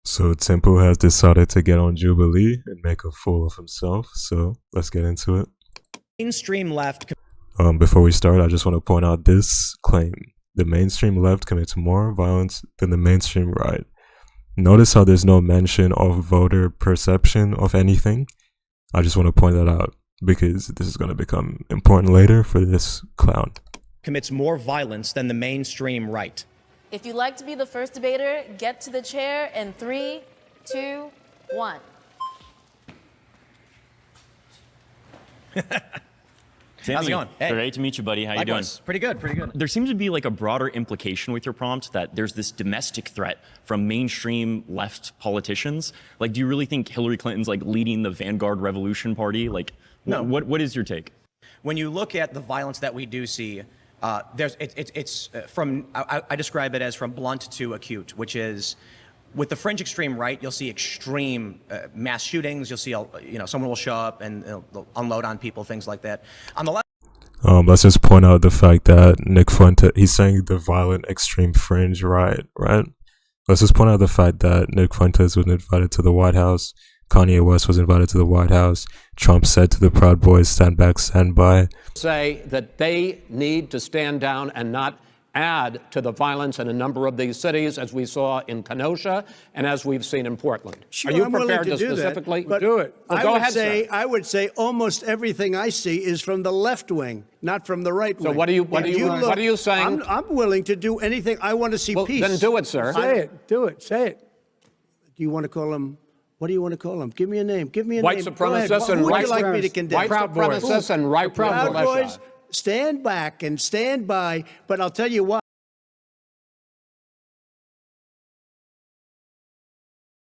So Tempo has decided to get on Jubilee and make a fool of himself. So let's get into it. Mainstream left. Before we start, I just want to point out this claim: the mainstream left commits more violence than the mainstream right. Notice how there's no mention of voter perception of anything. I just want to point that out because this is going to become important later for this clown. Commits more violence than the mainstream right. If you'd like to be the first debater, get to the chair in 3, 2, 1. How's it going? Hey. Great to meet you, buddy. How you doing? Pretty good, pretty good. There seems to be like a broader implication with your prompt that there's this domestic threat from mainstream left politicians. Like, do you really think Hillary Clinton's like leading the Vanguard Revolution Party? Like, No. What is your take? When you look at the violence that we do see, it's from, I describe it as from blunt to acute, which is with the fringe extreme right, you'll see extreme mass shootings. You'll see, someone will show up and they'll unload on people, things like that. On the left. Let's just point out the fact that Nick Fuentes, he's saying the violent extreme fringe right? Let's just point out the fact that Nick Fuentes was invited to the White House. Kanye West was invited to the White House. Trump said to the Proud Boys, stand back, stand by. Say that they need to stand down and not add to the violence in a number of these cities, as we saw in Kenosha and as we've seen in Portland. Sure, Are you I'm prepared willing to do specifically that, do it? Well, go ahead, sir. I would say almost everything I see is from the left wing, not from the right wing. So what are you saying? I'm willing to do anything. I want to see Well, peace. then do it, sir. Say it. Do it. Say it. Do you want to call him? What do you want to call him? Give me a name. Give me a White name. Go ahead. supremacists and Who would right you like me to condemn? White supremacists and right Proud militia. Boys, stand back and stand by. But I'll tell you what.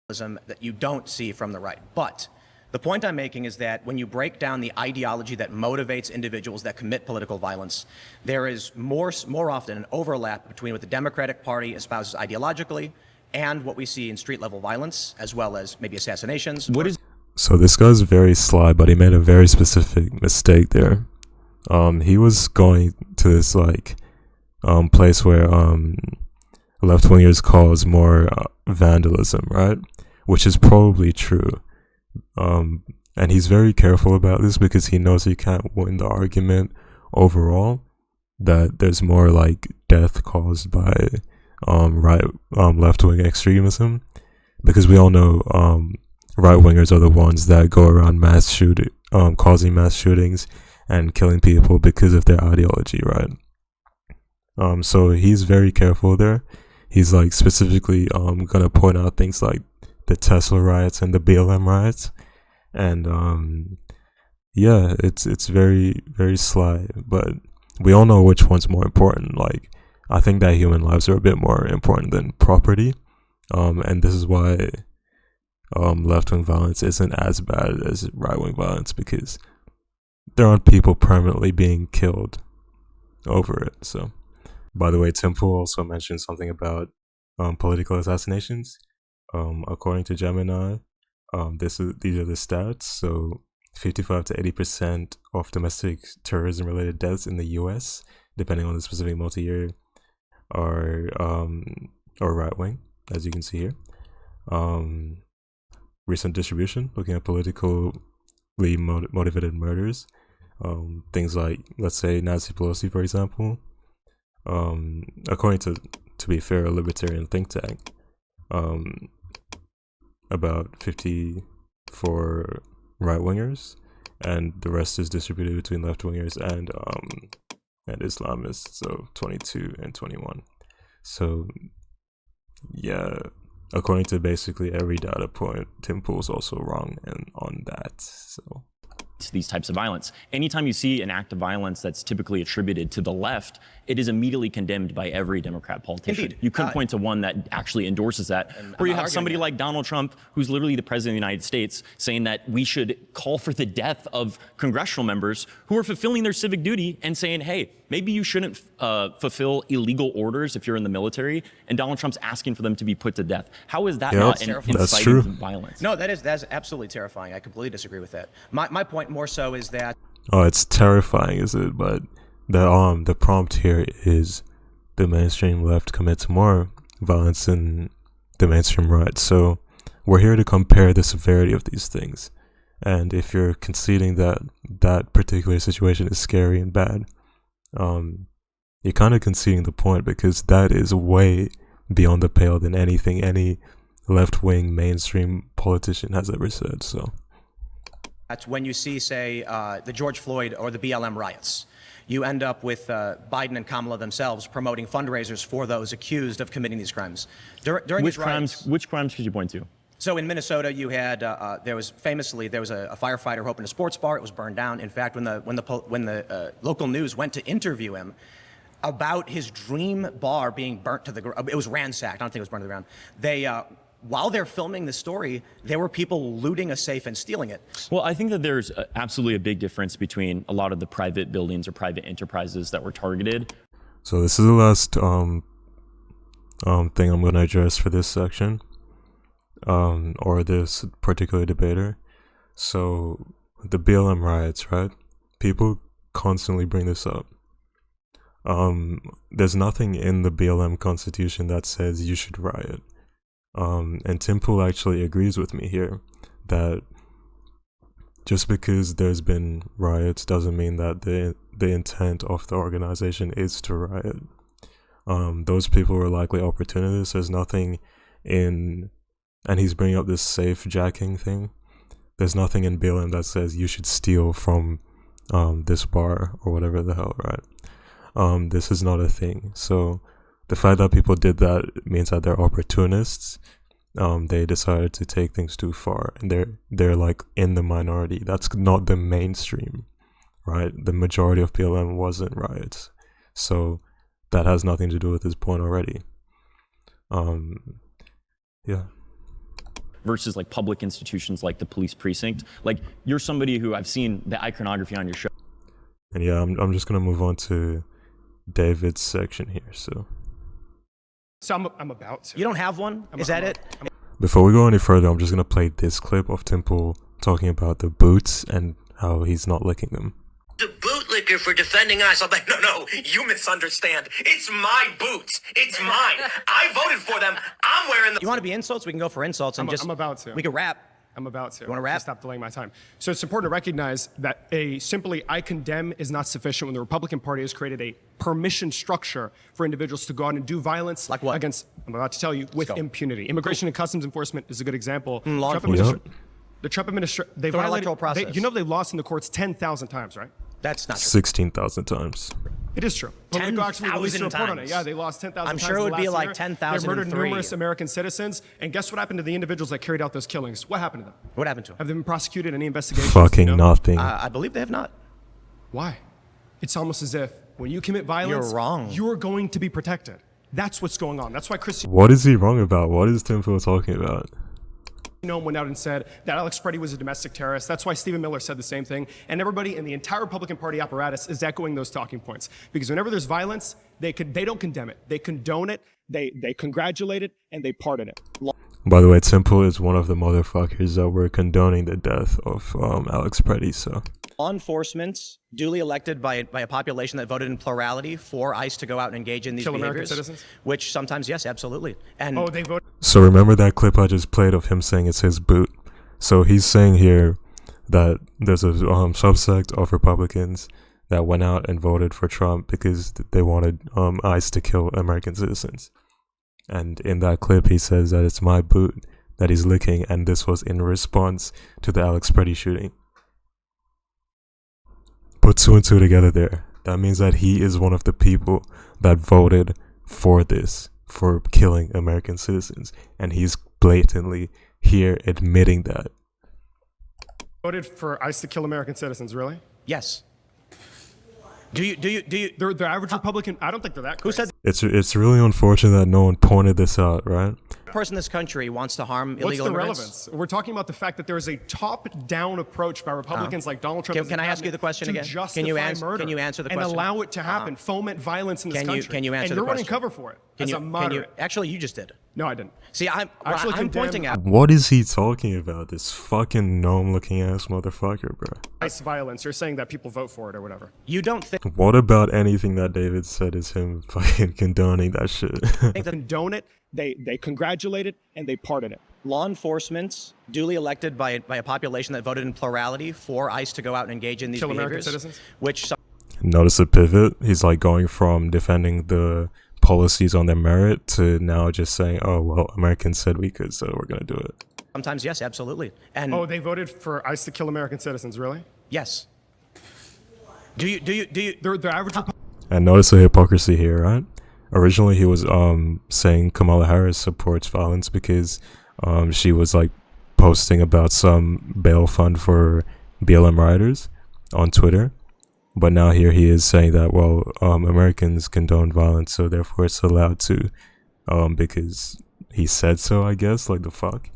That you don't see from the right. But the point I'm making is that when you break down the ideology that motivates individuals that commit political violence, there is more often an overlap between what the Democratic Party espouses ideologically and what we see in street-level violence, as well as maybe assassinations. So this guy's very sly, but he made a very specific mistake there. He was going to this place where left-wingers cause more vandalism, right? Which is probably true. And he's very careful about this because he knows he can't win the argument overall, that there's more like death caused by left-wing extremism, because we all know right-wingers are the ones that go around causing mass shootings and killing people because of their ideology, right? So he's very careful there. He's like specifically gonna point out things like the Tesla riots and the BLM riots, and yeah, it's very, very sly, but we all know which one's more important. Like, I think that human lives are a bit more important than property, and this is why left-wing violence isn't as bad as right-wing violence, because there aren't people permanently being killed over it. So, by the way, Temple also mentioned something about political assassinations. According to Gemini, these are the stats. So 55 to 80% of domestic terrorism-related deaths in the U.S., depending on the specific multi-year, are right-wing, as you can see here. Recent distribution, looking at politically motivated murders, things like, let's say, Nancy Pelosi, for example. According to be fair, a libertarian think tank, about 50 for right-wingers, and the rest is distributed between left-wingers and Islamists, so 22 and 21. So yeah, according to basically every data point, Tim Pool's also wrong on that. So These types of violence. Anytime you see an act of violence that's typically attributed to the left, it is immediately condemned by every Democrat politician. Indeed. You couldn't point to one that actually endorses that. Or you have somebody like Donald Trump, who's literally the president of the United States, saying that we should call for the death of congressional members who are fulfilling their civic duty and saying, hey, maybe you shouldn't fulfill illegal orders if you're in the military. And Donald Trump's asking for them to be put to death. How is that not an inciting to violence? No, that's absolutely terrifying. I completely disagree with that. My point more so is that... Oh, it's terrifying, is it? But the prompt here is the mainstream left commits more violence than the mainstream right. So we're here to compare the severity of these things. And if you're conceding that that particular situation is scary and bad, you're kind of conceding the point, because that is way beyond the pale than anything any left-wing mainstream politician has ever said. So that's when you see, say, the George Floyd or the BLM riots. You end up with Biden and Kamala themselves promoting fundraisers for those accused of committing these crimes. During which these riots, crimes could you point to? So in Minnesota, you had there was a firefighter who opened a sports bar. It was burned down. In fact, when the local news went to interview him about his dream bar being burnt to the ground, it was ransacked. I don't think it was burned to the ground. They while they're filming the story, there were people looting a safe and stealing it. Well, I think that there's absolutely a big difference between a lot of the private buildings or private enterprises that were targeted. So this is the last thing I'm going to address for this section, or this particular debater. So the BLM riots, right? People constantly bring this up. There's nothing in the BLM constitution that says you should riot. And Tim Pool actually agrees with me here that just because there's been riots doesn't mean that the intent of the organization is to riot. Those people were likely opportunists. There's nothing in, and he's bringing up this safe jacking thing. There's nothing in BLM that says you should steal from this bar or whatever the hell, right? This is not a thing. So the fact that people did that means that they're opportunists. They decided to take things too far, and they're like in the minority. That's not the mainstream, right? The majority of BLM wasn't riots, so that has nothing to do with his point already. Yeah. Versus like public institutions like the police precinct. Like, you're somebody who I've seen the iconography on your show. And yeah, I'm just gonna move on to David's section here. So I'm about to. You don't have one? Is that it? Before we go any further, I'm just gonna play this clip of Tim Pool talking about the boots and how he's not licking them. The bootlicker for defending us. I'm like, no, you misunderstand. It's my boots. It's mine. I voted for them. I'm wearing them. You want to be insults? We can go for insults and I'm about to. We can rap. I'm about to. You want to rap? Stop delaying my time. So it's important to recognize that simply I condemn is not sufficient when the Republican Party has created a permission structure for individuals to go out and do violence like what? Against, I'm about to tell you, with impunity. Immigration and Customs Enforcement is a good example. Law enforcement. The Trump administration, they Through violated, electoral process. you know they lost in the courts 10,000 times, right? That's not true. 16,000 times. It is true. Politico actually released a report on it. Yeah, they lost 10,000 times. I'm sure it would be like year. 10,000. They murdered numerous American citizens. And guess what happened to the individuals that carried out those killings? What happened to them? What happened to them? Have they been prosecuted? Any investigations? Fucking nothing. I believe they have not. Why? It's almost as if when you commit violence, you're wrong. You're going to be protected. That's what's going on. That's why Christian What is he wrong about? What is Tim Pool talking about? went out and said that Alex Preddy was a domestic terrorist. That's why Stephen Miller said the same thing. And everybody in the entire Republican Party apparatus is echoing those talking points. Because whenever there's violence, they don't condemn it. They condone it, they congratulate it, and they pardon it. By the way, Tim Pool is one of the motherfuckers that were condoning the death of Alex Preddy, so. Law enforcement, duly elected by a population that voted in plurality for ICE to go out and engage in these Kill behaviors. American citizens? Which sometimes, yes, absolutely. And They voted. So remember that clip I just played of him saying it's his boot? So he's saying here that there's a subsect of Republicans that went out and voted for Trump because they wanted ICE to kill American citizens. And in that clip, he says that it's my boot that he's licking, and this was in response to the Alex Preddy shooting. Put two and two together there. That means that he is one of the people that voted for this, for killing American citizens. And he's blatantly here admitting that. Voted for ICE to kill American citizens, really? yes. Do you? The average Republican, I don't think they're that Who crazy. said It's really unfortunate that no one pointed this out, right? the person in this country wants to harm What's illegal the immigrants? relevance? We're talking about the fact that there is a top-down approach by Republicans like Donald Trump. Can I ask you the question to again? justify Can you answer the question? and allow it to happen, foment violence in this country? Can you answer and the you're running question? cover for it as a moderate. Actually, you just did. No, I didn't. See, I'm Actually pointing out. What is he talking about? This fucking gnome-looking ass motherfucker, bro. ICE violence. You're saying that people vote for it or whatever. You don't think What about anything that David said is him fucking condoning that shit? Condone it, They congratulate it and they pardon it. Law enforcement, duly elected by a population that voted in plurality for ICE to go out and engage in these Kill American behaviors, citizens? which Notice a pivot. He's like going from defending the policies on their merit to now just saying, "Oh well, Americans said we could, so we're gonna do it." sometimes, yes, absolutely. And Oh, they voted for ICE to kill American citizens, really? yes. Do you? The average And notice the hypocrisy here, right? Originally, he was saying Kamala Harris supports violence because she was like posting about some bail fund for BLM rioters on Twitter. But now here he is saying that, well, Americans condone violence, so therefore it's allowed to, because he said so, I guess. Like, the fuck?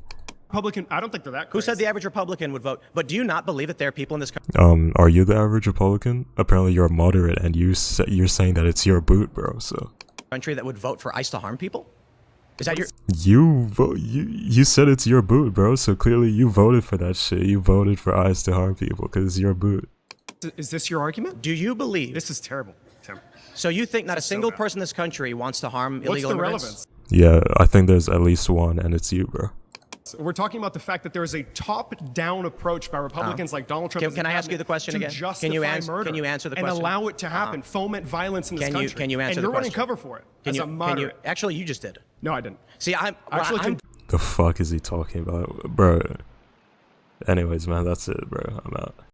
Republican, I don't think they're that Who crazy. said the average Republican would vote? But do you not believe that there are people in this country? Are you the average Republican? Apparently you're a moderate, and you're saying that it's your boot, bro, so. That would vote for ICE to harm people? Is that your? You said it's your boot, bro, so clearly you voted for that shit. You voted for ICE to harm people because it's your boot. Is this your argument? Do you believe? This is terrible, Tim. So you think not a single person in this country wants to harm What's illegal the immigrants? relevance? Yeah, I think there's at least one, and it's you, bro. We're talking about the fact that there is a top-down approach by Republicans like Donald Trump. Can I ask you the question to again? justify Can you answer? murder Can you answer the and question? allow it to happen, foment violence in this country? Can you answer and the you're running question? cover for it Can as you? a moderate. Actually, you just did. No, I didn't. See, I'm Actually, The fuck is he talking about, bro? Anyways, man, that's it, bro. I'm out.